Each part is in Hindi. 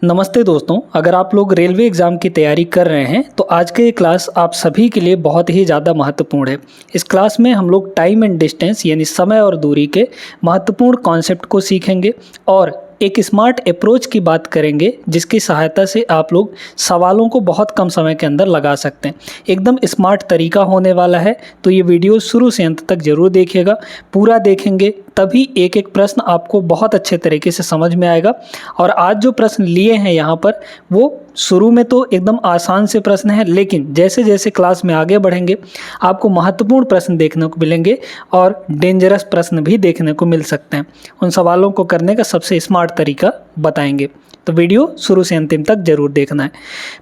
नमस्ते दोस्तों, अगर आप लोग रेलवे एग्ज़ाम की तैयारी कर रहे हैं तो आज का ये क्लास आप सभी के लिए बहुत ही ज़्यादा महत्वपूर्ण है। इस क्लास में हम लोग टाइम एंड डिस्टेंस यानी समय और दूरी के महत्वपूर्ण कॉन्सेप्ट को सीखेंगे और एक स्मार्ट अप्रोच की बात करेंगे जिसकी सहायता से आप लोग सवालों को बहुत कम समय के अंदर लगा सकते हैं। एकदम स्मार्ट तरीका होने वाला है, तो ये वीडियो शुरू से अंत तक ज़रूर देखिएगा। पूरा देखेंगे तभी एक एक प्रश्न आपको बहुत अच्छे तरीके से समझ में आएगा। और आज जो प्रश्न लिए हैं यहाँ पर वो शुरू में तो एकदम आसान से प्रश्न है, लेकिन जैसे जैसे क्लास में आगे बढ़ेंगे आपको महत्वपूर्ण प्रश्न देखने को मिलेंगे और डेंजरस प्रश्न भी देखने को मिल सकते हैं। उन सवालों को करने का सबसे स्मार्ट तरीका बताएंगे, तो वीडियो शुरू से अंतिम तक जरूर देखना है।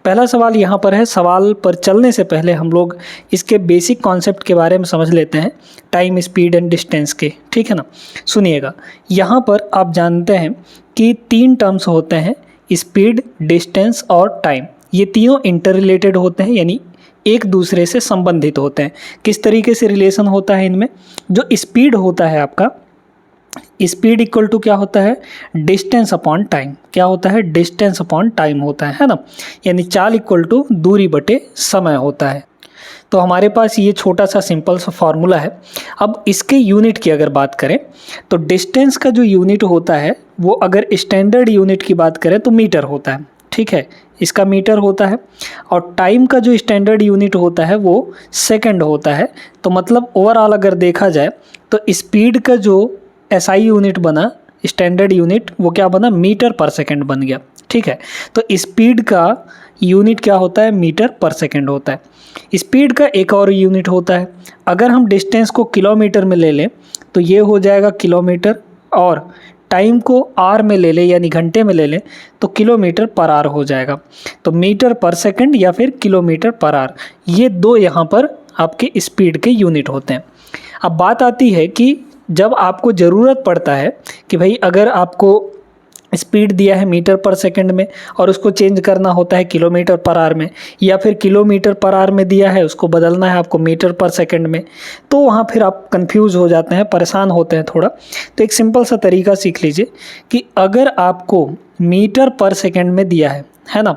पहला सवाल यहाँ पर है। सवाल पर चलने से पहले हम लोग इसके बेसिक कॉन्सेप्ट के बारे में समझ लेते हैं, टाइम, स्पीड एंड डिस्टेंस के। ठीक है ना, सुनिएगा। यहाँ पर आप जानते हैं कि 3 टर्म्स होते हैं, स्पीड, डिस्टेंस और टाइम। ये तीनों इंटर रिलेटेड होते हैं, यानी एक दूसरे से संबंधित होते हैं। किस तरीके से रिलेशन होता है इनमें? जो स्पीड होता है आपका, स्पीड इक्वल टू क्या होता है? Distance upon time. क्या होता है? डिस्टेंस अपॉन टाइम होता है ना, यानी चाल इक्वल टू दूरी बटे समय होता है। तो हमारे पास ये छोटा सा सिंपल सा फॉर्मूला है। अब इसके यूनिट की अगर बात करें तो डिस्टेंस का जो यूनिट होता है वो अगर स्टैंडर्ड यूनिट की बात करें तो मीटर होता है। ठीक है, इसका मीटर होता है। और टाइम का जो स्टैंडर्ड यूनिट होता है वो सेकंड होता है। तो मतलब ओवरऑल अगर देखा जाए तो स्पीड का जो एसआई यूनिट बना, स्टैंडर्ड यूनिट, वो क्या बना? मीटर पर सेकंड बन गया। ठीक है, तो स्पीड का यूनिट क्या होता है? मीटर पर सेकंड होता है। स्पीड का एक और यूनिट होता है। अगर हम डिस्टेंस को किलोमीटर में ले लें तो ये हो जाएगा किलोमीटर, और टाइम को आर में ले लें यानी घंटे में ले लें तो किलोमीटर पर आर हो जाएगा। तो मीटर पर सेकंड या फिर किलोमीटर पर आर, ये दो यहाँ पर आपके स्पीड के यूनिट होते हैं। अब बात आती है कि जब आपको ज़रूरत पड़ता है कि भाई अगर आपको स्पीड दिया है मीटर पर सेकंड में और उसको चेंज करना होता है किलोमीटर पर आवर में, या फिर किलोमीटर पर आवर में दिया है उसको बदलना है आपको मीटर पर सेकंड में, तो वहाँ फिर आप कंफ्यूज हो जाते हैं, परेशान होते हैं थोड़ा। तो एक सिंपल सा तरीका सीख लीजिए कि अगर आपको मीटर पर सेकंड में दिया है ना,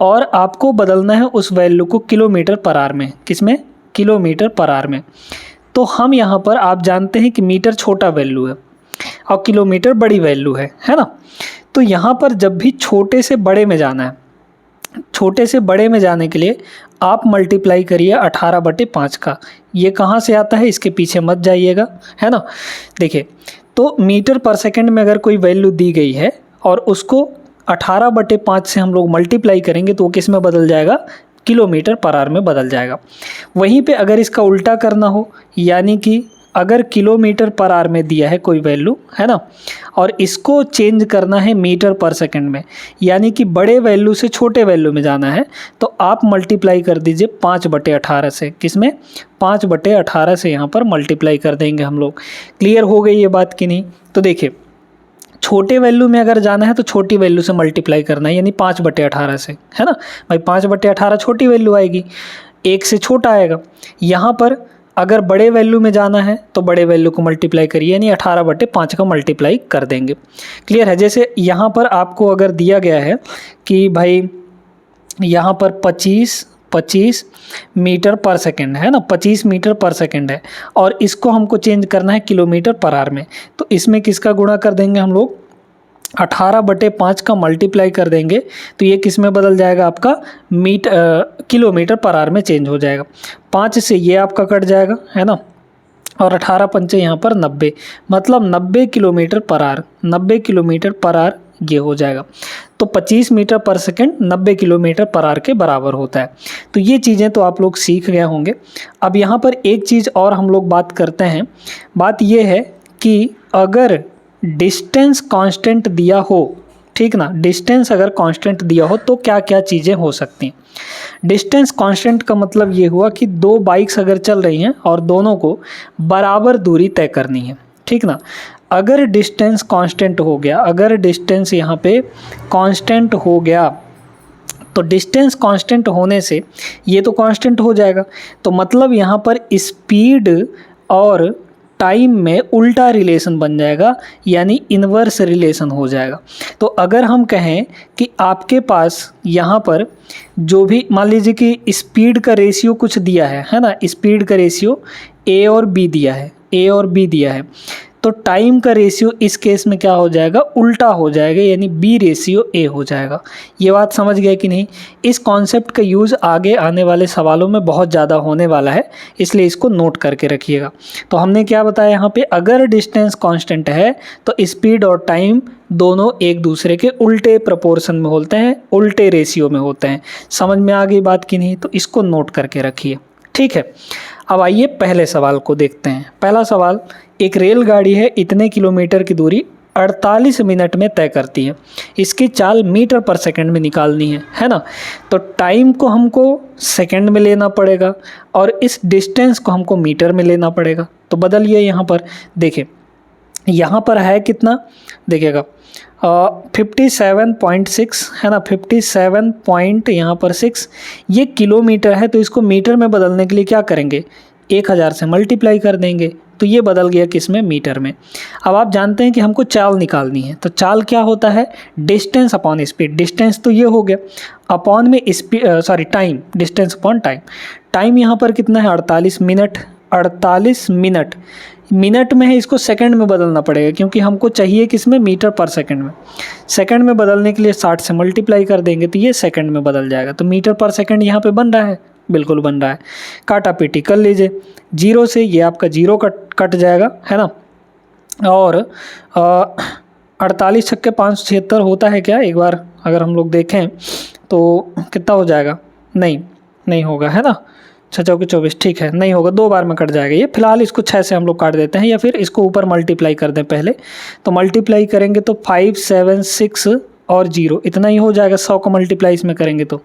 और आपको बदलना है उस वैल्यू को किलोमीटर पर आवर में। किसमें? किलोमीटर पर आवर में। तो हम यहाँ पर, आप जानते हैं कि मीटर छोटा वैल्यू है और किलोमीटर बड़ी वैल्यू है ना। तो यहाँ पर जब भी छोटे से बड़े में जाना है, छोटे से बड़े में जाने के लिए आप मल्टीप्लाई करिए 18/5 का। ये कहाँ से आता है इसके पीछे मत जाइएगा, है ना। देखिए, तो मीटर पर सेकंड में अगर कोई वैल्यू दी गई है और उसको 18/5 से हम लोग मल्टीप्लाई करेंगे तो वो किस में बदल जाएगा? किलोमीटर पर आवर में बदल जाएगा। वहीं पे अगर इसका उल्टा करना हो, यानी कि अगर किलोमीटर पर आवर में दिया है कोई वैल्यू, है ना, और इसको चेंज करना है मीटर पर सेकंड में, यानी कि बड़े वैल्यू से छोटे वैल्यू में जाना है, तो आप मल्टीप्लाई कर दीजिए 5/18 से। किसमें? 5/18 से यहाँ पर मल्टीप्लाई कर देंगे हम लोग। क्लियर हो गई ये बात कि नहीं? तो देखिए, छोटे वैल्यू में अगर जाना है तो छोटी वैल्यू से मल्टीप्लाई करना है, यानी 5/18 से, है ना भाई। 5/18 छोटी वैल्यू आएगी, 1 से छोटा आएगा। यहाँ पर अगर बड़े वैल्यू में जाना है तो बड़े वैल्यू को मल्टीप्लाई करिए, यानी 18/5 का मल्टीप्लाई कर देंगे। क्लियर है? जैसे यहाँ पर आपको अगर दिया गया है कि भाई यहाँ पर 25 मीटर पर सेकंड है ना, 25 मीटर पर सेकंड है, और इसको हमको चेंज करना है किलोमीटर पर आवर में, तो इसमें किसका गुणा कर देंगे हम लोग? 18/5 का मल्टीप्लाई कर देंगे तो ये किस में बदल जाएगा? आपका किलोमीटर पर आवर में चेंज हो जाएगा। 5 से ये आपका कट जाएगा, है ना, और 18×5 यहाँ पर 90, मतलब 90 kilometre per our. 90 kilometre per our ये हो जाएगा। तो 25 मीटर पर सेकंड 90 किलोमीटर पर आवर के बराबर होता है। तो ये चीज़ें तो आप लोग सीख गए होंगे। अब यहाँ पर एक चीज़ और हम लोग बात करते हैं। बात ये है कि अगर डिस्टेंस कांस्टेंट दिया हो, ठीक ना, डिस्टेंस अगर कांस्टेंट दिया हो तो क्या क्या चीज़ें हो सकती हैं। डिस्टेंस कांस्टेंट का मतलब ये हुआ कि 2 बाइक्स अगर चल रही हैं और दोनों को बराबर दूरी तय करनी है, ठीक ना। अगर डिस्टेंस कांस्टेंट हो गया, अगर डिस्टेंस यहाँ पे कांस्टेंट हो गया, तो डिस्टेंस कांस्टेंट होने से ये तो कांस्टेंट हो जाएगा। तो मतलब यहाँ पर स्पीड और टाइम में उल्टा रिलेशन बन जाएगा, यानी इन्वर्स रिलेशन हो जाएगा। तो अगर हम कहें कि आपके पास यहाँ पर जो भी मान लीजिए कि स्पीड का रेशियो कुछ दिया है ना, स्पीड का रेशियो ए और बी दिया है, ए और बी दिया है, तो टाइम का रेशियो इस केस में क्या हो जाएगा, उल्टा हो जाएगा, यानी बी रेशियो ए हो जाएगा। ये बात समझ गए कि नहीं? इस कॉन्सेप्ट का यूज़ आगे आने वाले सवालों में बहुत ज़्यादा होने वाला है, इसलिए इसको नोट करके रखिएगा। तो हमने क्या बताया यहाँ पे, अगर डिस्टेंस कांस्टेंट है तो स्पीड और टाइम दोनों एक दूसरे के उल्टे प्रोपोर्शन में होते हैं, उल्टे रेशियो में होते हैं। समझ में आ गई बात कि नहीं? तो इसको नोट करके रखिए, ठीक है। अब आइए पहले सवाल को देखते हैं। पहला सवाल, एक रेलगाड़ी है, इतने किलोमीटर की दूरी 48 मिनट में तय करती है, इसकी चाल मीटर पर सेकंड में निकालनी है ना। तो टाइम को हमको सेकंड में लेना पड़ेगा और इस डिस्टेंस को हमको मीटर में लेना पड़ेगा। तो बदलिए, यहाँ पर देखिए, यहाँ पर है कितना, देखिएगा 57.6 है ना, 57 पॉइंट यहाँ पर 6, ये किलोमीटर है, तो इसको मीटर में बदलने के लिए क्या करेंगे, 1000 से मल्टीप्लाई कर देंगे, तो ये बदल गया किस में, मीटर में। अब आप जानते हैं कि हमको चाल निकालनी है, तो चाल क्या होता है, डिस्टेंस अपॉन स्पीड। डिस्टेंस तो ये हो गया, अपॉन में time, distance upon time. Time यहाँ पर कितना है, 48 मिनट, 48 मिनट, मिनट में है, इसको सेकंड में बदलना पड़ेगा क्योंकि हमको चाहिए किस में, मीटर पर सेकंड में। सेकंड में बदलने के लिए 60 से मल्टीप्लाई कर देंगे तो ये सेकंड में बदल जाएगा। तो मीटर पर सेकंड यहाँ पे बन रहा है, बिल्कुल बन रहा है। काटा पीटी कर लीजिए, 0 से ये आपका 0 कट जाएगा, है ना। और 48 छक्के 576 होता है क्या, एक बार अगर हम लोग देखें तो कितना हो जाएगा, नहीं होगा, है ना। 6 चौके 24, ठीक है, नहीं होगा, 2 बार में कट जाएगा ये। फिलहाल इसको 6 से हम लोग काट देते हैं, या फिर इसको ऊपर मल्टीप्लाई कर दें पहले। तो मल्टीप्लाई करेंगे तो 5 7 6 और 0 इतना ही हो जाएगा। 100 को मल्टीप्लाई इसमें करेंगे तो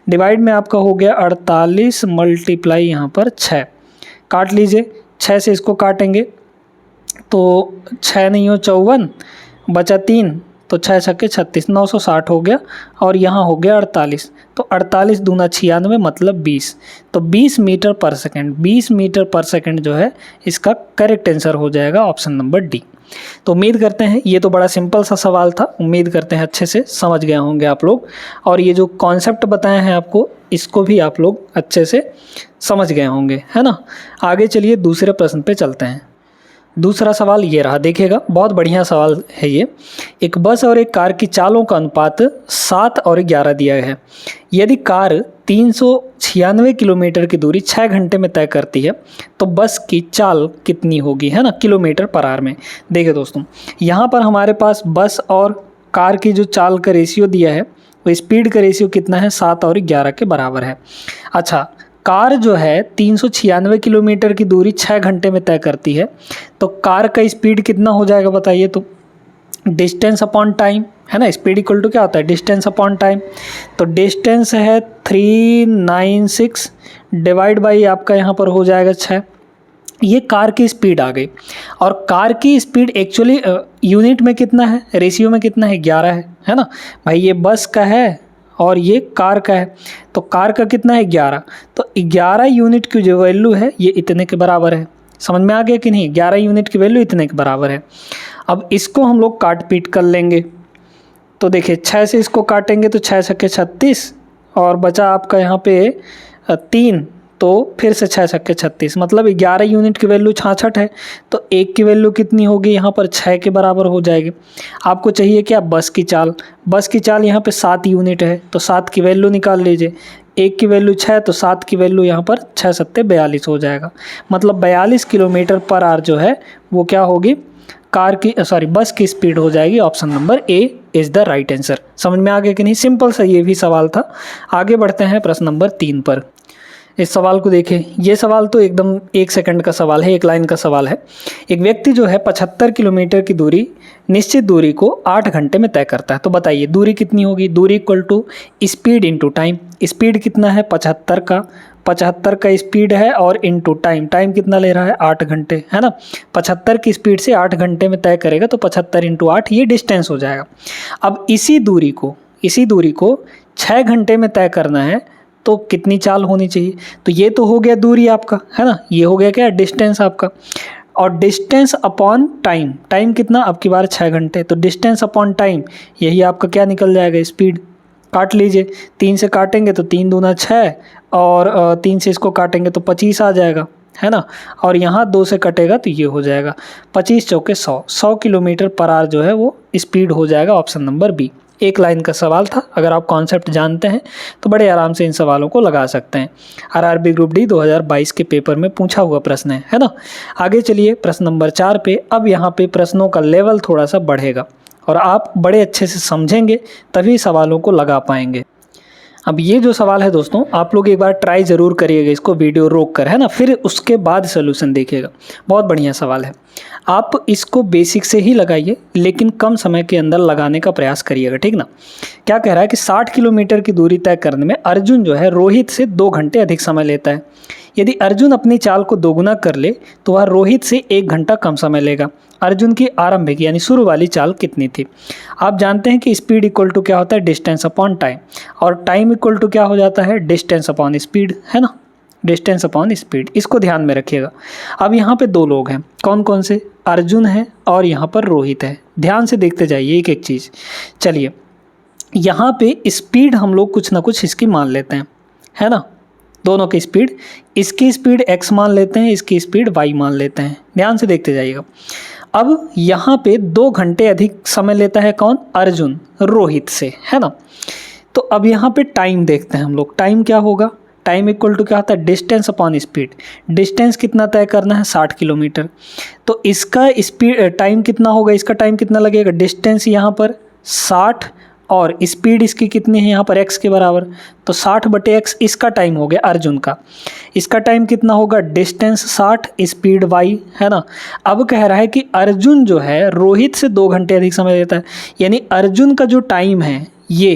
डिवाइड में आपका हो गया 48 मल्टीप्लाई यहाँ पर 6। काट लीजिए, 6 से इसको काटेंगे तो 6 नहीं हो 54, बचा 3, तो 6 छक्के 36, 960 हो गया, और यहाँ हो गया 48। तो 48 दूना 96 मतलब 20, तो 20 मीटर पर सेकंड, 20 मीटर पर सेकंड जो है इसका करेक्ट आंसर हो जाएगा ऑप्शन नंबर डी। तो उम्मीद करते हैं, ये तो बड़ा सिंपल सा सवाल था, उम्मीद करते हैं अच्छे से समझ गए होंगे आप लोग, और ये जो कॉन्सेप्ट बताए हैं आपको, इसको भी आप लोग अच्छे से समझ गए होंगे, है ना। आगे चलिए दूसरे प्रश्न पे चलते हैं। दूसरा सवाल ये रहा, देखिएगा, बहुत बढ़िया सवाल है ये। एक बस और एक कार की चालों का अनुपात 7 और 11 दिया है। यदि कार 396 किलोमीटर की दूरी 6 घंटे में तय करती है तो बस की चाल कितनी होगी, है ना, किलोमीटर पर आवर में। देखिए दोस्तों, यहाँ पर हमारे पास बस और कार की जो चाल का रेशियो दिया है, वो स्पीड का रेशियो कितना है, 7 और 11 के बराबर है। अच्छा, कार जो है 396 किलोमीटर की दूरी 6 घंटे में तय करती है, तो कार का स्पीड कितना हो जाएगा बताइए। तो डिस्टेंस अपॉन टाइम, है ना, स्पीड इक्वल टू क्या होता है, डिस्टेंस अपॉन टाइम। तो डिस्टेंस है 396 डिवाइड बाई आपका यहाँ पर हो जाएगा 6। ये कार की स्पीड आ गई, और कार की स्पीड एक्चुअली यूनिट में कितना है, रेशियो में कितना है, 11 है ना भाई। ये बस का है और ये कार का है, तो कार का कितना है, 11। तो 11 यूनिट की जो वैल्यू है ये इतने के बराबर है। समझ में आ गया कि नहीं, 11 यूनिट की वैल्यू इतने के बराबर है। अब इसको हम लोग काट पीट कर लेंगे, तो देखिए 6 से इसको काटेंगे तो 6 छक्के 36, और बचा आपका यहाँ पे 3, तो फिर से 6 छक्के 36, मतलब 11 यूनिट की वैल्यू 66 है। तो 1 की वैल्यू कितनी होगी, यहाँ पर 6 के बराबर हो जाएगी। आपको चाहिए क्या, बस की चाल। बस की चाल यहाँ पे 7 यूनिट है, तो 7 की वैल्यू निकाल लीजिए। 1 की वैल्यू 6, तो 7 की वैल्यू यहाँ पर 6 सत्ते 42 हो जाएगा। मतलब 42 किलोमीटर पर आवर जो है वो क्या होगी, बस की स्पीड हो जाएगी। Option number A is the right answer. समझ में आ गया कि नहीं, सिंपल सा ये भी सवाल था। आगे बढ़ते हैं प्रश्न नंबर 3 पर। इस सवाल को देखें, ये सवाल तो एकदम 1 सेकंड का सवाल है, 1 लाइन का सवाल है। एक व्यक्ति जो है 75 किलोमीटर की दूरी, निश्चित दूरी को 8 घंटे में तय करता है। तो बताइए दूरी कितनी होगी, दूरी equal to speed into time. Speed कितना है, 75 का स्पीड है, और इंटू टाइम, टाइम कितना ले रहा है, 8 घंटे, है ना। 75 की स्पीड से 8 घंटे में तय करेगा, तो 75 इंटू 8 ये डिस्टेंस हो जाएगा। अब इसी दूरी को 6 घंटे में तय करना है, तो कितनी चाल होनी चाहिए। तो ये तो हो गया दूरी आपका, है ना, ये हो गया क्या, डिस्टेंस आपका। और डिस्टेंस अपॉन टाइम, टाइम कितना, अब की बार 6 घंटे, तो डिस्टेंस अपॉन टाइम यही आपका क्या निकल जाएगा, स्पीड। काट लीजिए, 3 से काटेंगे तो 3 दूना 6 और 3 से इसको काटेंगे तो 25 आ जाएगा, है ना। और यहाँ 2 से कटेगा तो ये हो जाएगा 25 चौके 100 किलोमीटर पर आवर जो है वो स्पीड हो जाएगा। Option number B. एक लाइन का सवाल था, अगर आप कॉन्सेप्ट जानते हैं तो बड़े आराम से इन सवालों को लगा सकते हैं। आरआरबी ग्रुप डी 2022 के पेपर में पूछा हुआ प्रश्न है ना। आगे चलिए प्रश्न नंबर 4 पे। अब यहाँ पे प्रश्नों का लेवल थोड़ा सा बढ़ेगा और आप बड़े अच्छे से समझेंगे तभी सवालों को लगा पाएंगे। अब ये जो सवाल है दोस्तों, आप लोग एक बार ट्राई ज़रूर करिएगा इसको वीडियो रोक कर, है ना, फिर उसके बाद सोल्यूशन देखिएगा। बहुत बढ़िया सवाल है, आप इसको बेसिक से ही लगाइए लेकिन कम समय के अंदर लगाने का प्रयास करिएगा, ठीक ना। क्या कह रहा है कि 60 किलोमीटर की दूरी तय करने में अर्जुन जो है रोहित से 2 घंटे अधिक समय लेता है। यदि अर्जुन अपनी चाल को दोगुना कर ले तो वह रोहित से 1 घंटा कम समय लेगा। अर्जुन की आरंभिक यानी शुरू वाली चाल कितनी थी। आप जानते हैं कि स्पीड इक्वल टू क्या होता है, डिस्टेंस अपॉन टाइम, और टाइम इक्वल टू क्या हो जाता है, डिस्टेंस अपॉन स्पीड, है ना, डिस्टेंस अपॉन स्पीड। इसको ध्यान में रखिएगा। अब यहाँ पे 2 लोग हैं, कौन कौन से, अर्जुन है और यहाँ पर रोहित है। ध्यान से देखते जाइए एक एक चीज़। चलिए यहाँ पे स्पीड हम लोग कुछ ना कुछ इसकी मान लेते हैं, है ना, दोनों की स्पीड, इसकी स्पीड x मान लेते हैं, इसकी स्पीड y मान लेते हैं। ध्यान से देखते जाइएगा। अब यहाँ पे 2 घंटे अधिक समय लेता है कौन, अर्जुन रोहित से, है ना। तो अब यहाँ पे टाइम देखते हैं हम लोग। टाइम क्या होगा, टाइम इक्वल टू क्या होता है, डिस्टेंस अपॉन स्पीड। डिस्टेंस कितना तय करना है, 60 किलोमीटर। तो इसका स्पीड टाइम कितना होगा, इसका टाइम कितना लगेगा, डिस्टेंस यहाँ पर 60 और स्पीड इसकी कितनी है यहाँ पर x के बराबर, तो 60/x इसका टाइम हो गया अर्जुन का। इसका टाइम कितना होगा, डिस्टेंस 60 स्पीड y, है ना। अब कह रहा है कि अर्जुन जो है रोहित से 2 घंटे अधिक समय लेता है, यानी अर्जुन का जो टाइम है ये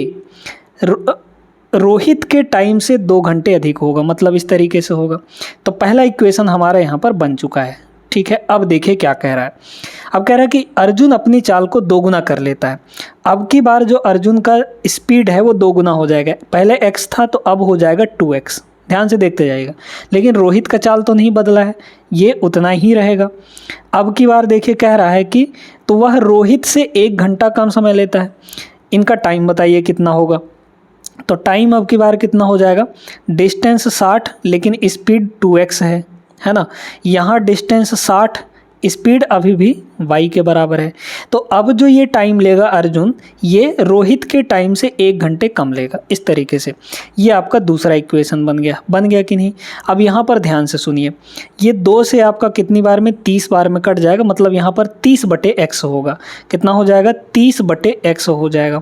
रोहित के टाइम से 2 घंटे अधिक होगा, मतलब इस तरीके से होगा। तो पहला इक्वेशन हमारा यहाँ पर बन चुका है, ठीक है। अब देखिए क्या कह रहा है। अब कह रहा है कि अर्जुन अपनी चाल को दोगुना कर लेता है। अब की बार जो अर्जुन का स्पीड है वो दोगुना हो जाएगा। पहले x था तो अब हो जाएगा 2x। ध्यान से देखते जाइएगा। लेकिन रोहित का चाल तो नहीं बदला है, ये उतना ही रहेगा। अब की बार देखिए कह रहा है कि तो वह रोहित से 1 घंटा कम समय लेता है। इनका टाइम बताइए कितना होगा। तो टाइम अब की बार कितना हो जाएगा, डिस्टेंस 60 लेकिन स्पीड 2x है ना। यहाँ डिस्टेंस 60, स्पीड अभी भी y के बराबर है। तो अब जो ये टाइम लेगा अर्जुन, ये रोहित के टाइम से 1 घंटे कम लेगा। इस तरीके से ये आपका दूसरा इक्वेशन बन गया कि नहीं। अब यहाँ पर ध्यान से सुनिए, ये 2 से आपका कितनी बार में, 30 बार में कट जाएगा, मतलब यहाँ पर 30/x होगा। कितना हो जाएगा, 30/x हो जाएगा।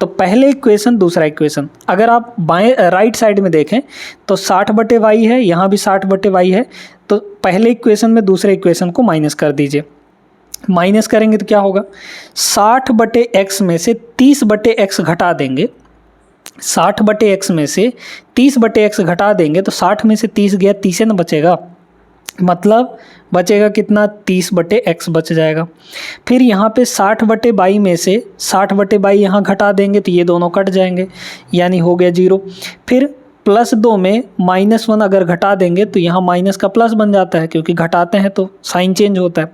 तो पहले इक्वेशन दूसरा इक्वेशन, अगर आप बाएं राइट साइड में देखें तो 60/y है, यहाँ भी 60/y है। तो पहले इक्वेशन में दूसरे इक्वेशन को माइनस कर दीजिए। माइनस करेंगे तो क्या होगा, 60/x में से 30/x घटा देंगे। 60/x में से 30/x घटा देंगे तो 60 में से 30 गया, 30 न बचेगा, मतलब बचेगा कितना, 30/x बच जाएगा। फिर यहाँ पे 60/y में से 60/y यहाँ घटा देंगे तो ये दोनों कट जाएंगे, यानी हो गया 0। फिर +2 में -1 अगर घटा देंगे तो यहाँ माइनस का प्लस बन जाता है, क्योंकि घटाते हैं तो साइन चेंज होता है।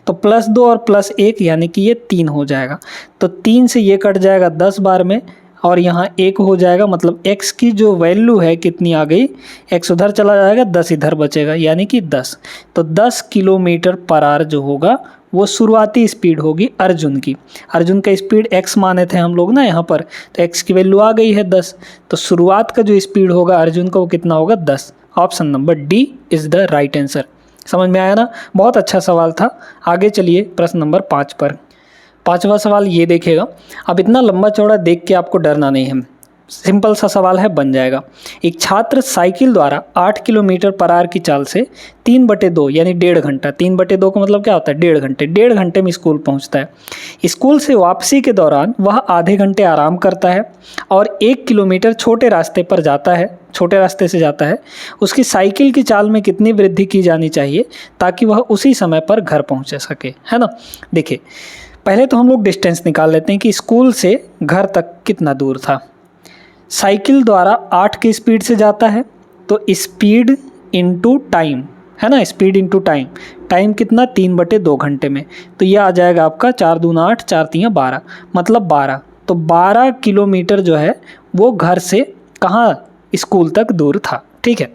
तो +2 और +1 यानी कि ये 3 हो जाएगा। तो 3 से ये कट जाएगा 10 बार में और यहाँ 1 हो जाएगा, मतलब x की जो वैल्यू है कितनी आ गई, x उधर चला जाएगा, 10 इधर बचेगा, यानी कि 10। तो 10 किलोमीटर पर आवर जो होगा वो शुरुआती स्पीड होगी अर्जुन की। अर्जुन का स्पीड x माने थे हम लोग ना यहाँ पर, तो x की वैल्यू आ गई है 10। तो शुरुआत का जो स्पीड होगा अर्जुन का वो कितना होगा, 10। Option number D is the right answer. समझ में आया ना, बहुत अच्छा सवाल था। आगे चलिए प्रश्न नंबर 5 पर। 5वां सवाल ये देखिएगा। अब इतना लंबा चौड़ा देख के आपको डरना नहीं है, सिंपल सा सवाल है, बन जाएगा। एक छात्र साइकिल द्वारा 8 किलोमीटर पर आवर की चाल से 3/2 यानी 1.5 घंटा, 3/2 का मतलब क्या होता है, 1.5 घंटे, 1.5 घंटे में स्कूल पहुंचता है। स्कूल से वापसी के दौरान वह आधे घंटे आराम करता है और 1 किलोमीटर छोटे रास्ते पर जाता है, छोटे रास्ते से जाता है। उसकी साइकिल की चाल में कितनी वृद्धि की जानी चाहिए ताकि वह उसी समय पर घर पहुँच सके, है ना। देखिए पहले तो हम लोग डिस्टेंस निकाल लेते हैं कि स्कूल से घर तक कितना दूर था। साइकिल द्वारा 8 की स्पीड से जाता है, तो स्पीड इनटू टाइम, है ना, स्पीड इनटू टाइम। टाइम कितना 3/2 घंटे में। तो ये आ जाएगा आपका 4 दूना 8, 4 तियाँ 12, मतलब 12। तो 12 किलोमीटर जो है वो घर से कहाँ स्कूल तक दूर था। ठीक है,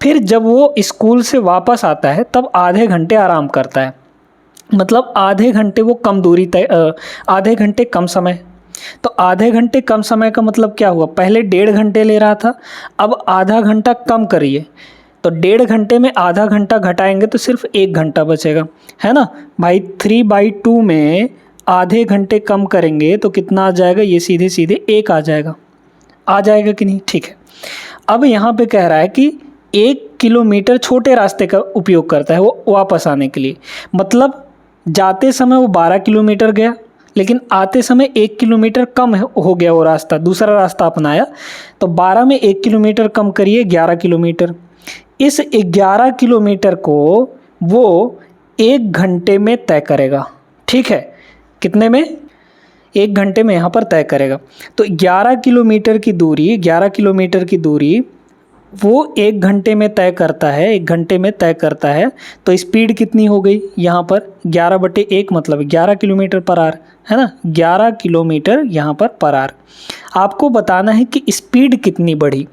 फिर जब वो स्कूल से वापस आता है तब आधे घंटे आराम करता है, मतलब आधे घंटे वो कम दूरी तय, आधे घंटे कम समय। तो आधे घंटे कम समय का मतलब क्या हुआ, पहले 1.5 घंटे ले रहा था, अब आधा घंटा कम करिए, तो 1.5 घंटे में आधा घंटा घटाएंगे तो सिर्फ 1 घंटा बचेगा, है ना भाई। 3/2 में आधे घंटे कम करेंगे तो कितना आ जाएगा, ये सीधे सीधे 1 आ जाएगा कि नहीं। ठीक है, अब यहाँ पे कह रहा है कि 1 किलोमीटर छोटे रास्ते का उपयोग करता है वो वापस आने के लिए, मतलब जाते समय वो 12 किलोमीटर गया, लेकिन आते समय 1 किलोमीटर कम हो गया वो रास्ता, दूसरा रास्ता अपनाया। तो 12 में 1 किलोमीटर कम करिए, 11 किलोमीटर। इस 11 किलोमीटर को वो 1 घंटे में तय करेगा। ठीक है, कितने में, 1 घंटे में यहाँ पर तय करेगा। तो 11 किलोमीटर की दूरी वो 1 घंटे में तय करता है, 1 घंटे में तय करता है। तो स्पीड कितनी हो गई यहाँ पर, 11/1 मतलब 11 किलोमीटर पर आवर, है ना, 11 किलोमीटर यहाँ पर पर आवर। आपको बताना है कि स्पीड कितनी बढ़ी।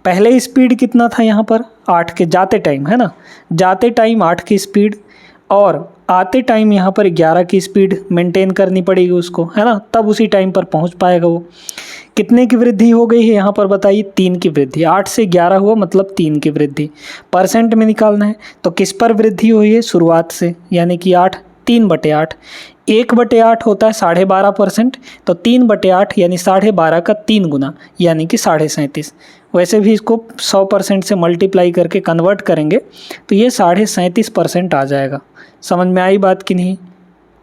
पहले स्पीड कितना था यहाँ पर, 8 के जाते टाइम, है ना, जाते टाइम 8 की स्पीड, और आते टाइम यहाँ पर 11 की स्पीड मेंटेन करनी पड़ेगी उसको, है ना, तब उसी टाइम पर पहुँच पाएगा वो। कितने की वृद्धि हो गई है यहाँ पर बताइए, 3 की वृद्धि। 8 से 11 हुआ मतलब 3 की वृद्धि। परसेंट में निकालना है तो किस पर वृद्धि हुई है, शुरुआत से, यानी कि 8, 3/8। 1/8 होता है 12.5%, तो 3/8 यानी 12.5 का 3 गुना, यानी कि 37.5। वैसे भी इसको 100% से मल्टीप्लाई करके कन्वर्ट करेंगे तो ये 37.5% आ जाएगा। समझ में आई बात कि नहीं।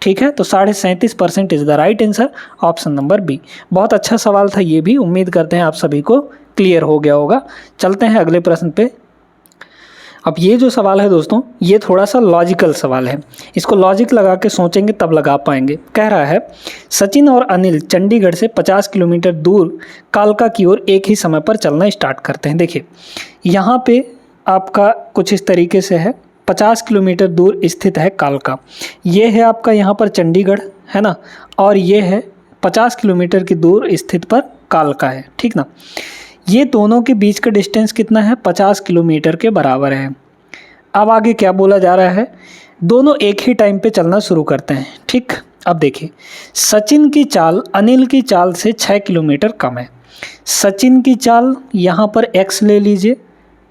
ठीक है, तो 37.5% is the right answer, option number B. बहुत अच्छा सवाल था ये भी, उम्मीद करते हैं आप सभी को क्लियर हो गया होगा। चलते हैं अगले प्रश्न पे। अब ये जो सवाल है दोस्तों, ये थोड़ा सा लॉजिकल सवाल है, इसको लॉजिक लगा के सोचेंगे तब लगा पाएंगे। कह रहा है सचिन और अनिल चंडीगढ़ से 50 किलोमीटर दूर कालका की ओर एक ही समय पर चलना स्टार्ट करते हैं। देखिए यहाँ पे आपका कुछ इस तरीके से है, 50 किलोमीटर दूर स्थित है कालका, ये है आपका यहाँ पर चंडीगढ़, है ना, और ये है 50 किलोमीटर की दूर स्थित पर कालका है। ठीक ना, ये दोनों के बीच का डिस्टेंस कितना है, 50 किलोमीटर के बराबर है। अब आगे क्या बोला जा रहा है, दोनों एक ही टाइम पे चलना शुरू करते हैं। ठीक, अब देखिए सचिन की चाल अनिल की चाल से 6 किलोमीटर कम है। सचिन की चाल यहाँ पर x ले लीजिए,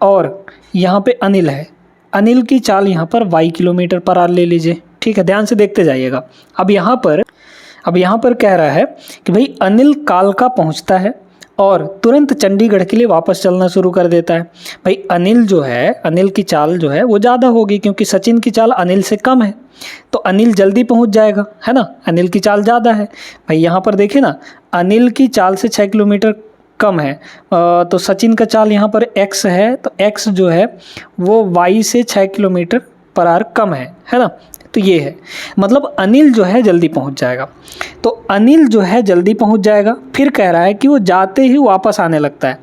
और यहाँ पे अनिल है, अनिल की चाल यहाँ पर y किलोमीटर पर आवर ले लीजिए। ठीक है, ध्यान से देखते जाइएगा। अब यहाँ पर कह रहा है कि भाई अनिल कालका पहुँचता है और तुरंत चंडीगढ़ के लिए वापस चलना शुरू कर देता है। भाई अनिल की चाल जो है वो ज़्यादा होगी, क्योंकि सचिन की चाल अनिल से कम है, तो अनिल जल्दी पहुंच जाएगा, है ना, अनिल की चाल ज़्यादा है। भाई यहाँ पर देखिए ना, अनिल की चाल से 6 किलोमीटर कम है, तो सचिन का चाल यहाँ पर x है, तो x जो है वो y से 6 किलोमीटर पर आवर कम है ना। तो ये है, मतलब अनिल जो है जल्दी पहुंच जाएगा। तो अनिल जो है जल्दी पहुंच जाएगा। फिर कह रहा है कि वो जाते ही वापस आने लगता है।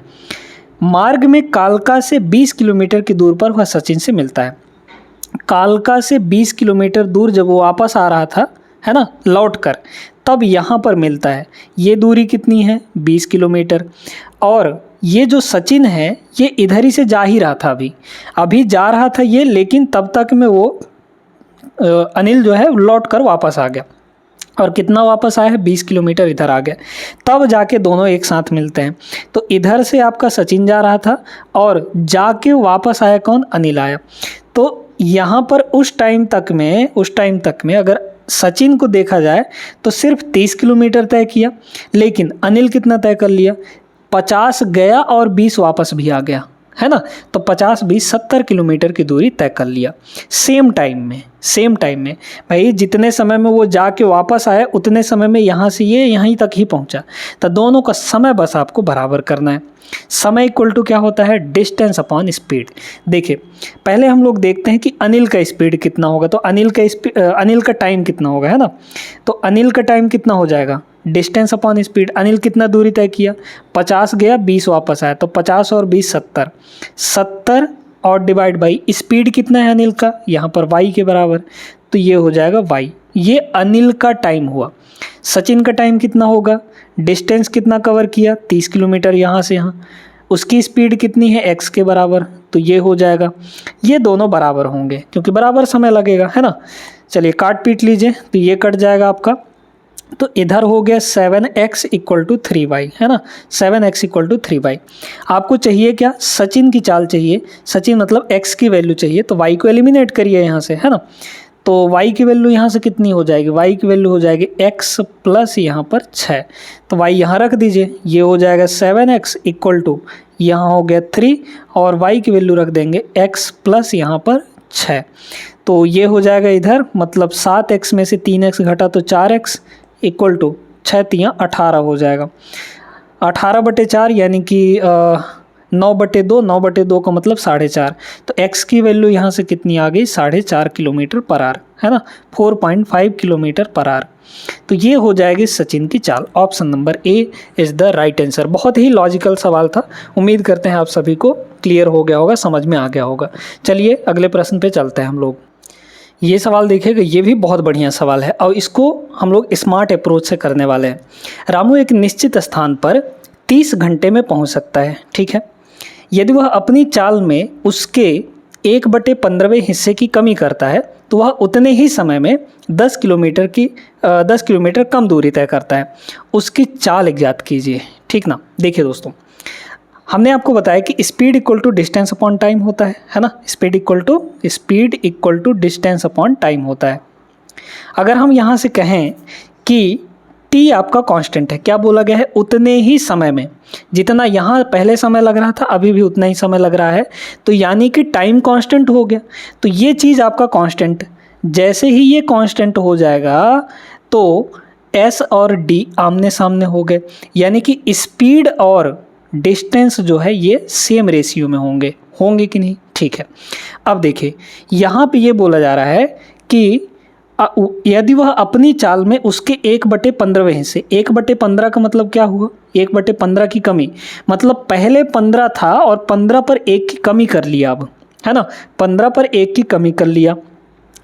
मार्ग में कालका से 20 किलोमीटर की दूर पर वह सचिन से मिलता है। कालका से 20 किलोमीटर दूर जब वो वापस आ रहा था, है ना, लौट कर, तब यहाँ पर मिलता है। ये दूरी कितनी है, 20 किलोमीटर। और ये जो सचिन है ये इधर ही से जा ही रहा था, अभी जा रहा था ये, लेकिन तब तक में वो अनिल जो है लौट कर वापस आ गया। और कितना वापस आया है, 20 किलोमीटर इधर आ गया, तब जाके दोनों एक साथ मिलते हैं। तो इधर से आपका सचिन जा रहा था और जाके वापस आया कौन, अनिल आया। तो यहाँ पर उस टाइम तक में अगर सचिन को देखा जाए तो सिर्फ 30 किलोमीटर तय किया, लेकिन अनिल कितना तय कर लिया, 50 गया और 20 वापस भी आ गया, है ना। तो 50 20 70 किलोमीटर की दूरी तय कर लिया सेम टाइम में। भाई जितने समय में वो जाके वापस आया उतने समय में यहाँ से ये यहीं तक ही पहुँचा। तो दोनों का समय बस आपको बराबर करना है। समय इक्वल टू क्या होता है, डिस्टेंस अपॉन स्पीड। देखिए पहले हम लोग देखते हैं कि अनिल का स्पीड कितना होगा, तो अनिल का टाइम कितना होगा, है ना। तो अनिल का टाइम कितना हो जाएगा, डिस्टेंस अपॉन स्पीड। अनिल कितना दूरी तय किया, 50 गया 20 वापस आया, तो 50 और 20 70 और डिवाइड बाई स्पीड कितना है अनिल का, यहाँ पर y के बराबर, तो ये हो जाएगा y। ये अनिल का टाइम हुआ। सचिन का टाइम कितना होगा, डिस्टेंस कितना कवर किया 30 किलोमीटर यहाँ से यहाँ, उसकी स्पीड कितनी है x के बराबर, तो ये हो जाएगा। ये दोनों बराबर होंगे क्योंकि बराबर समय लगेगा, है ना। चलिए काट पीट लीजिए, तो ये कट जाएगा आपका, तो इधर हो गया 7x इक्वल टू 3y, है ना, 7x इक्वल टू 3y। आपको चाहिए क्या, सचिन की चाल चाहिए, सचिन मतलब x की वैल्यू चाहिए, तो y को एलिमिनेट करिए यहाँ से, है ना। तो y की वैल्यू यहाँ से कितनी हो जाएगी, y की वैल्यू हो जाएगी x प्लस यहाँ पर 6, तो y यहाँ रख दीजिए, ये हो जाएगा 7x इक्वल टू यहाँ हो गया 3 और y की वैल्यू रख देंगे x प्लस यहाँ पर 6, तो ये हो जाएगा इधर, मतलब 7x में से 3x घटा तो 4x इक्वल टू 6 3 18 हो जाएगा। 18/4 यानी कि 9/2, 9/2 का मतलब 4.5, तो x की वैल्यू यहाँ से कितनी आ गई 4.5 किलोमीटर पर आवर, है ना, 4.5 किलोमीटर पर आवर। तो ये हो जाएगी सचिन की चाल। Option number A is the right answer. बहुत ही लॉजिकल सवाल था, उम्मीद करते हैं आप सभी को क्लियर हो गया होगा, समझ में आ गया होगा। चलिए अगले प्रश्न पे चलते हैं हम लोग। ये सवाल देखिएगा, ये भी बहुत बढ़िया सवाल है और इसको हम लोग स्मार्ट अप्रोच से करने वाले हैं। रामू एक निश्चित स्थान पर 30 घंटे में पहुंच सकता है, ठीक है। यदि वह अपनी चाल में उसके 1/15वें हिस्से की कमी करता है तो वह उतने ही समय में 10 किलोमीटर कम दूरी तय करता है। उसकी चाल ज्ञात कीजिए, ठीक ना। देखिए दोस्तों, हमने आपको बताया कि speed equal to distance upon time होता है ना, speed equal to distance upon time होता है। अगर हम यहाँ से कहें कि t आपका कांस्टेंट है, क्या बोला गया है, उतने ही समय में, जितना यहाँ पहले समय लग रहा था अभी भी उतना ही समय लग रहा है, तो यानी कि टाइम कांस्टेंट हो गया। तो ये चीज़ आपका कांस्टेंट, जैसे ही ये कांस्टेंट हो जाएगा तो s और d आमने सामने हो गए, यानी कि स्पीड और डिस्टेंस जो है ये सेम रेशियो में होंगे कि नहीं, ठीक है। अब देखिए यहाँ पे ये बोला जा रहा है कि यदि वह अपनी चाल में उसके 1/15वें हिस्से, 1/15 का मतलब क्या हुआ, 1/15 की कमी, मतलब पहले 15 था और 15 पर 1 की कमी कर लिया अब, है ना, 15 पर 1 की कमी कर लिया,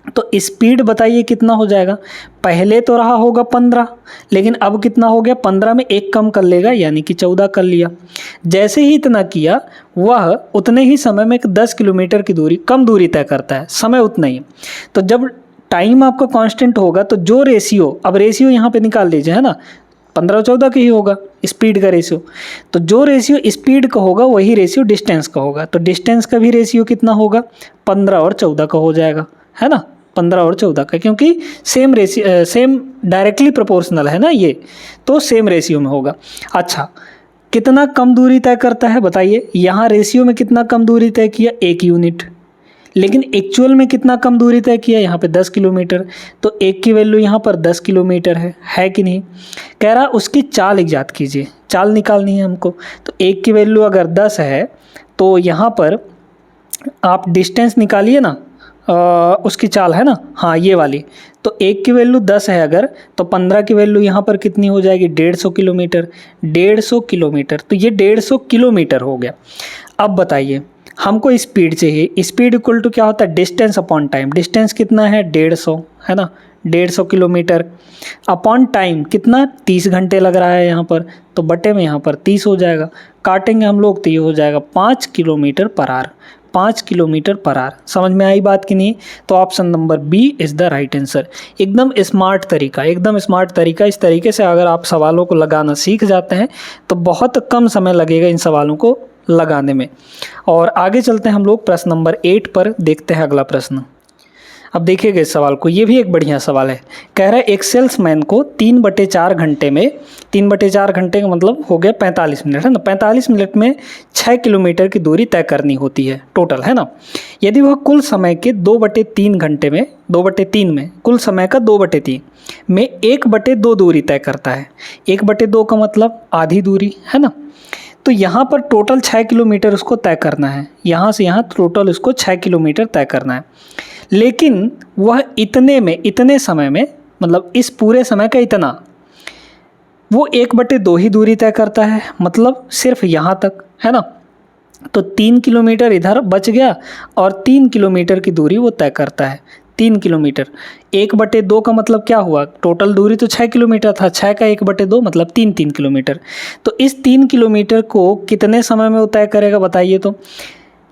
तो स्पीड बताइए कितना हो जाएगा। पहले तो रहा होगा 15, लेकिन अब कितना हो गया, 15 में 1 कम कर लेगा यानी कि 14 कर लिया। जैसे ही इतना किया वह उतने ही समय में 10 किलोमीटर की दूरी कम दूरी तय करता है, समय उतना ही। तो जब टाइम आपका कांस्टेंट होगा तो जो रेशियो, अब रेशियो यहाँ पे निकाल लीजिए, है ना, 15-14 का ही होगा स्पीड का रेशियो, तो जो रेशियो स्पीड का होगा वही रेशियो डिस्टेंस का होगा, तो डिस्टेंस का भी रेशियो कितना होगा, 15 और 14 का हो जाएगा, है ना, 15 और 14 का, क्योंकि सेम डायरेक्टली प्रोपोर्शनल है ना ये, तो सेम रेशियो में होगा। अच्छा, कितना कम दूरी तय करता है बताइए, यहाँ रेशियो में कितना कम दूरी तय किया, 1 यूनिट, लेकिन एक्चुअल में कितना कम दूरी तय किया, यहाँ पे 10 किलोमीटर, तो 1 की वैल्यू यहाँ पर 10 किलोमीटर है कि नहीं। कह रहा उसकी चाल इजाद कीजिए, चाल निकालनी है हमको, तो 1 की वैल्यू अगर 10 है तो यहाँ पर आप डिस्टेंस निकालिए ना, उसकी चाल है ना, हाँ ये वाली, तो 1 की वैल्यू 10 है अगर, तो 15 की वैल्यू यहाँ पर कितनी हो जाएगी, 150 किलोमीटर, 150 किलोमीटर, तो ये 150 किलोमीटर हो गया। अब बताइए हमको स्पीड चाहिए, स्पीड इक्वल टू क्या होता है, डिस्टेंस अपॉन टाइम, डिस्टेंस कितना है 150, है ना, 150 किलोमीटर अपॉन टाइम कितना, 30 घंटे लग रहा है यहाँ पर, तो बटे में यहाँ पर 30 हो जाएगा, काटेंगे हम लोग तो ये हो जाएगा 5 kilometre per our, 5 kilometre per our. समझ में आई बात कि नहीं, तो option number B is the right answer. एकदम स्मार्ट तरीका, इस तरीके से अगर आप सवालों को लगाना सीख जाते हैं तो बहुत कम समय लगेगा इन सवालों को लगाने में। और आगे चलते हैं हम लोग प्रश्न नंबर 8 पर, देखते हैं अगला प्रश्न। अब देखिएगा इस सवाल को, ये भी एक बढ़िया सवाल है। कह रहा है एक सेल्समैन को 3/4 घंटे में, 3/4 घंटे का मतलब हो गया 45 मिनट, है ना, 45 मिनट में 6 किलोमीटर की दूरी तय करनी होती है टोटल, है ना। यदि वह कुल समय के 2/3 घंटे में, 2/3 में, कुल समय का 2/3 में 1/2 दूरी तय करता है, 1/2 का मतलब आधी दूरी, है ना, तो यहाँ पर टोटल 6 किलोमीटर उसको तय करना है, यहाँ से यहाँ टोटल उसको 6 किलोमीटर तय करना है, लेकिन वह इतने समय में, मतलब इस पूरे समय का इतना, वो 1/2 ही दूरी तय करता है, मतलब सिर्फ यहाँ तक, है ना, तो 3 किलोमीटर इधर बच गया और 3 किलोमीटर की दूरी वो तय करता है। 3 किलोमीटर 1/2 का मतलब क्या हुआ, टोटल दूरी तो 6 किलोमीटर था, 6 का 1/2 मतलब 3 किलोमीटर। तो इस 3 किलोमीटर को कितने समय में वो तय करेगा बताइए। तो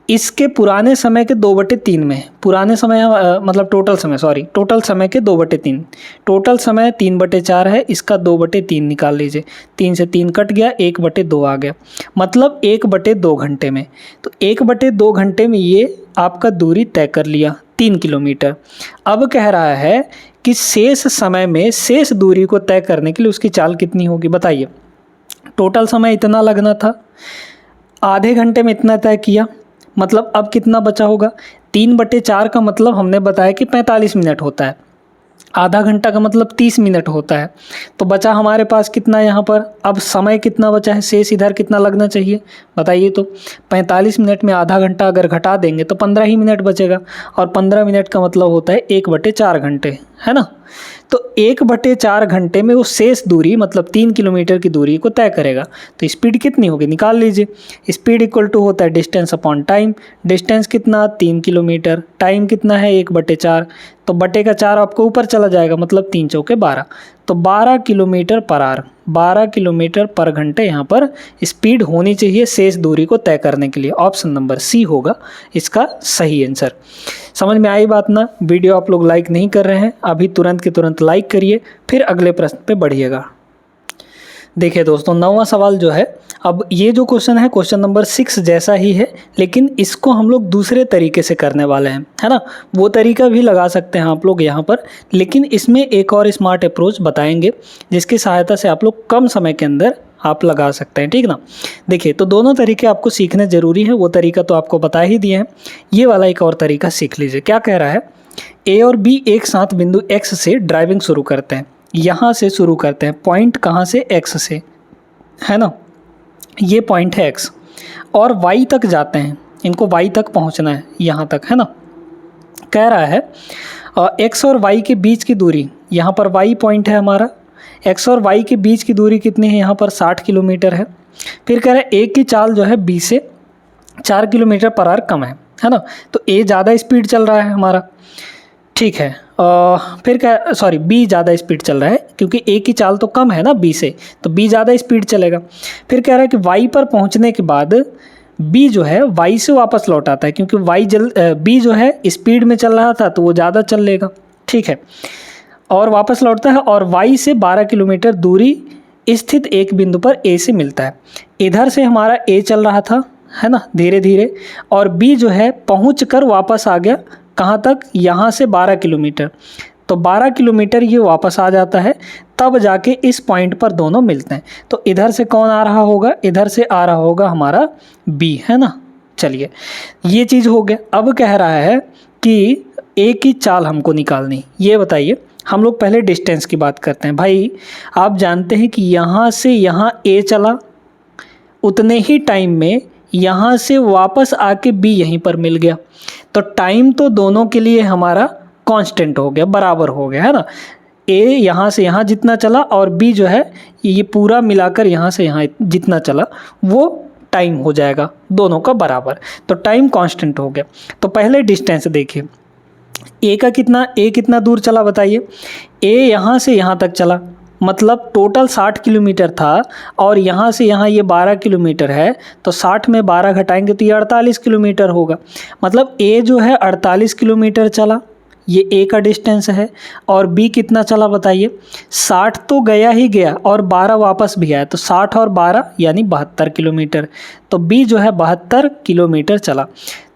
इसके पुराने समय के 2/3 में, पुराने समय मतलब टोटल समय के 2/3, टोटल समय 3/4 है, इसका 2/3 निकाल लीजिए। 3 से 3 कट गया, 1/2 आ गया, मतलब 1/2 घंटे में। तो 1/2 घंटे में ये आपका दूरी तय कर लिया 3 किलोमीटर। अब कह रहा है कि शेष समय में शेष दूरी को तय करने के लिए उसकी चाल कितनी होगी बताइए। टोटल समय इतना लगना था, आधे घंटे में इतना तय किया, मतलब अब कितना बचा होगा। 3/4 का मतलब हमने बताया कि 45 मिनट होता है, आधा घंटा का मतलब 30 मिनट होता है। तो बचा हमारे पास कितना यहाँ पर, अब समय कितना बचा है, शेष इधर कितना लगना चाहिए बताइए। तो 45 मिनट में आधा घंटा अगर घटा देंगे तो 15 ही मिनट बचेगा, और 15 मिनट का मतलब होता है 1/4 घंटे, है ना। तो 1/4 घंटे में वो शेष दूरी मतलब 3 किलोमीटर की दूरी को तय करेगा। तो स्पीड कितनी होगी निकाल लीजिए। स्पीड इक्वल टू होता है डिस्टेंस अपॉन टाइम। डिस्टेंस कितना 3 किलोमीटर, टाइम कितना है 1/4, तो बटे का 4 आपको ऊपर चला जाएगा, मतलब 3 चौके 12, तो 12 किलोमीटर पर आवर, 12 किलोमीटर पर घंटे यहाँ पर स्पीड होनी चाहिए शेष दूरी को तय करने के लिए। ऑप्शन नंबर सी होगा इसका सही आंसर। समझ में आई बात ना। वीडियो आप लोग लाइक नहीं कर रहे हैं, अभी तुरंत के तुरंत लाइक करिए, फिर अगले प्रश्न पे बढ़िएगा। देखिए दोस्तों, 9वां सवाल जो है, अब ये जो क्वेश्चन है क्वेश्चन नंबर 6 जैसा ही है, लेकिन इसको हम लोग दूसरे तरीके से करने वाले हैं, है ना। वो तरीका भी लगा सकते हैं आप लोग यहाँ पर, लेकिन इसमें एक और स्मार्ट अप्रोच बताएंगे जिसकी सहायता से आप लोग कम समय के अंदर आप लगा सकते हैं, ठीक ना। देखिए, तो दोनों तरीके आपको सीखने ज़रूरी है। वो तरीका तो आपको बता ही दिए हैं, ये वाला एक और तरीका सीख लीजिए। क्या कह रहा है, ए और बी एक साथ बिंदु एक्स से ड्राइविंग शुरू करते हैं, यहाँ से शुरू करते हैं, पॉइंट कहाँ से, एक्स से, है ना, ये पॉइंट है एक्स, और वाई तक जाते हैं, इनको वाई तक पहुँचना है, यहाँ तक, है ना। कह रहा है एक्स और वाई के बीच की दूरी, यहाँ पर वाई पॉइंट है हमारा, एक्स और वाई के बीच की दूरी कितनी है, यहाँ पर 60 किलोमीटर है। फिर कह रहा है ए की चाल जो है बी से 4 किलोमीटर पर आवर कम है ना। तो ए ज़्यादा स्पीड चल रहा है हमारा, ठीक है। फिर क्या, सॉरी, बी ज़्यादा स्पीड चल रहा है क्योंकि ए की चाल तो कम है ना बी से, तो बी ज़्यादा स्पीड चलेगा। फिर कह रहा है कि वाई पर पहुंचने के बाद बी जो है वाई से वापस लौट आता है, क्योंकि बी जो है स्पीड में चल रहा था तो वो ज़्यादा चल लेगा, ठीक है, और वापस लौटता है, और वाई से 12 किलोमीटर दूरी स्थित एक बिंदु पर ए से मिलता है। इधर से हमारा ए चल रहा था, है ना, धीरे धीरे, और बी जो है पहुँच कर वापस आ गया कहाँ तक, यहाँ से 12 किलोमीटर, तो 12 किलोमीटर ये वापस आ जाता है, तब जाके इस पॉइंट पर दोनों मिलते हैं। तो इधर से कौन आ रहा होगा, इधर से आ रहा होगा हमारा बी, है ना। चलिए, ये चीज़ हो गया। अब कह रहा है कि ए की चाल हमको निकालनी, ये बताइए। हम लोग पहले डिस्टेंस की बात करते हैं। भाई आप जानते हैं कि यहाँ से यहाँ ए चला, उतने ही टाइम में यहाँ से वापस आके बी यहीं पर मिल गया, तो टाइम तो दोनों के लिए हमारा कांस्टेंट हो गया, बराबर हो गया, है ना। ए यहाँ से यहाँ जितना चला और बी जो है ये पूरा मिलाकर यहाँ से यहाँ जितना चला वो टाइम हो जाएगा दोनों का बराबर, तो टाइम कांस्टेंट हो गया। तो पहले डिस्टेंस देखिए, ए कितना दूर चला बताइए। ए यहाँ से यहाँ तक चला, मतलब टोटल 60 किलोमीटर था, और यहाँ से यहाँ ये 12 किलोमीटर है, तो 60 में 12 घटाएंगे तो ये 48 किलोमीटर होगा। मतलब ए जो है 48 किलोमीटर चला, ये ए का डिस्टेंस है, और बी कितना चला बताइए। 60 तो गया ही गया और 12 वापस भी आया, तो 60 और 12 यानी 72 किलोमीटर, तो बी जो है 72 किलोमीटर चला।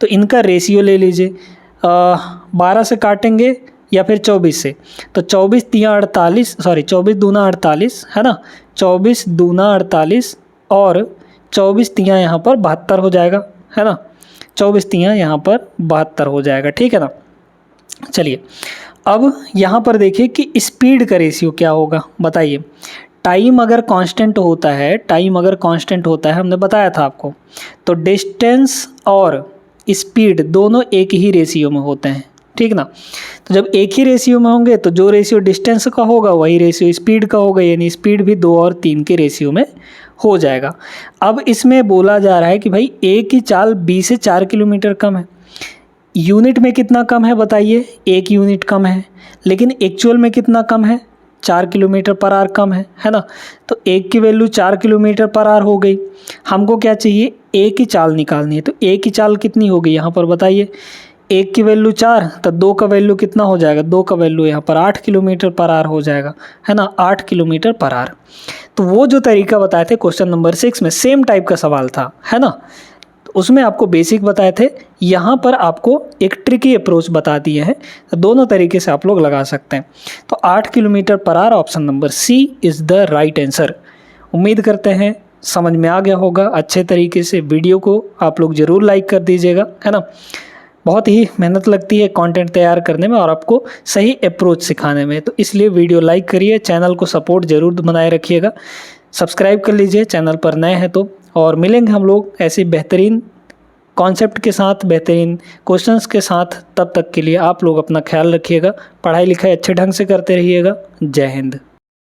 तो इनका रेशियो ले लीजिए, 12 से काटेंगे या फिर 24 से, तो 24 तिया 48, सॉरी 24 दूना 48, है ना, 24 दूना 48 और 24 तिया यहाँ पर 72 हो जाएगा, है ना, 24 तिया यहाँ पर 72 हो जाएगा, ठीक है ना। चलिए, अब यहाँ पर देखिए कि स्पीड का रेशियो क्या होगा बताइए। टाइम अगर कांस्टेंट होता है, हमने बताया था आपको, तो डिस्टेंस और स्पीड दोनों एक ही रेशियो में होते हैं, ठीक ना। तो जब एक ही रेशियो में होंगे तो जो रेशियो डिस्टेंस का होगा वही रेशियो स्पीड का होगा, यानी स्पीड भी 2 और 3 के रेशियो में हो जाएगा। अब इसमें बोला जा रहा है कि भाई ए की चाल बी से 4 किलोमीटर कम है। यूनिट में कितना कम है बताइए, 1 यूनिट कम है, लेकिन एक्चुअल में कितना कम है, 4 किलोमीटर पर आवर कम है ना। तो एक की वैल्यू 4 किलोमीटर पर आवर हो गई। हमको क्या चाहिए, ए की चाल निकालनी है। तो ए की चाल कितनी होगी यहाँ पर बताइए, 1 की वैल्यू 4, तो 2 का वैल्यू कितना हो जाएगा, 2 का वैल्यू यहाँ पर 8 किलोमीटर पर आवर हो जाएगा, है ना, 8 किलोमीटर पर आवर। तो वो जो तरीका बताए थे क्वेश्चन नंबर 6 में, सेम टाइप का सवाल था, है ना। तो उसमें आपको बेसिक बताए थे, यहाँ पर आपको एक ट्रिकी अप्रोच बता दिए हैं। तो दोनों तरीके से आप लोग लगा सकते हैं। तो 8 kilometre per hour, option number C is the right answer. उम्मीद करते हैं समझ में आ गया होगा अच्छे तरीके से। वीडियो को आप लोग ज़रूर लाइक कर दीजिएगा, है ना। बहुत ही मेहनत लगती है कंटेंट तैयार करने में और आपको सही अप्रोच सिखाने में, तो इसलिए वीडियो लाइक करिए, चैनल को सपोर्ट ज़रूर बनाए रखिएगा, सब्सक्राइब कर लीजिए चैनल पर नए हैं तो। और मिलेंगे हम लोग ऐसी बेहतरीन कॉन्सेप्ट के साथ, बेहतरीन क्वेश्चंस के साथ। तब तक के लिए आप लोग अपना ख्याल रखिएगा, पढ़ाई लिखाई अच्छे ढंग से करते रहिएगा। जय हिंद।